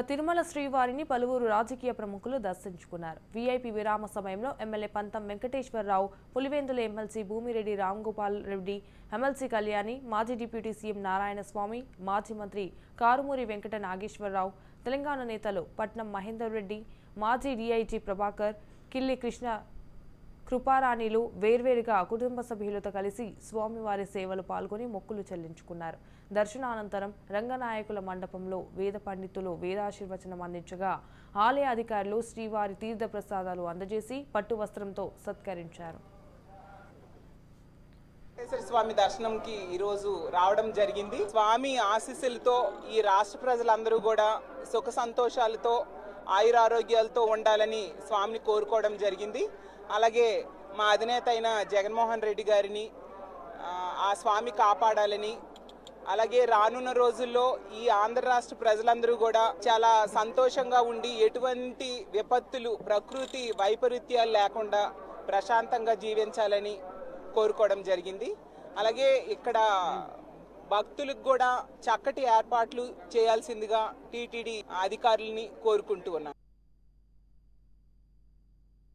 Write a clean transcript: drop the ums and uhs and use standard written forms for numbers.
తిరుమల శ్రీవారిని పలువురు రాజకీయ ప్రముఖులు దర్శించుకున్నారు. వీఐపీ విరామ సమయంలో ఎమ్మెల్యే పంతం వెంకటేశ్వరరావు, పులివెందుల ఎమ్మెల్సీ భూమిరెడ్డి రాంగోపాల్ రెడ్డి, ఎమ్మెల్సీ కళ్యాణి, మాజీ డిప్యూటీ సీఎం నారాయణస్వామి, మాజీ మంత్రి కారుమూరి వెంకట నాగేశ్వరరావు, తెలంగాణ నేతలు పట్నం మహేందర్ రెడ్డి, మాజీ డీఐజీ ప్రభాకర్, కిల్లి కృష్ణ కృపారాణిలు వేర్వేరుగా కుటుంబ సభ్యులతో కలిసి స్వామివారి సేవలు పాల్గొని మొక్కులు చెల్లించుకున్నారు. దర్శనానంతరం రంగనాయకుల మండపంలో వేద పండితులు వేదాశీర్వచనం అందించగా ఆలయ అధికారులు శ్రీవారి తీర్థ ప్రసాదాలు అందజేసి పట్టు వస్త్రంతో సత్కరించారు. స్వామి దర్శనంకి ఈరోజు రావడం జరిగింది. స్వామి ఆశీస్సులతో ఈ రాష్ట్ర ప్రజలందరూ కూడా సుఖ సంతోషాలతో ఆయురారోగ్యాలతో ఉండాలని స్వామిని కోరుకోవడం జరిగింది. అలాగే మా అధినేత అయిన జగన్మోహన్ రెడ్డి గారిని ఆ స్వామి కాపాడాలని, అలాగే రానున్న రోజుల్లో ఈ ఆంధ్ర రాష్ట్ర ప్రజలందరూ కూడా చాలా సంతోషంగా ఉండి ఎటువంటి విపత్తులు, ప్రకృతి వైపరీత్యాలు లేకుండా ప్రశాంతంగా జీవించాలని కోరుకోవడం జరిగింది. అలాగే ఇక్కడ భక్తులకు కూడా చక్కటి ఏర్పాట్లు చేయాల్సిందిగా టీటీడీ అధికారులని కోరుకుంటూ ఉన్నాం.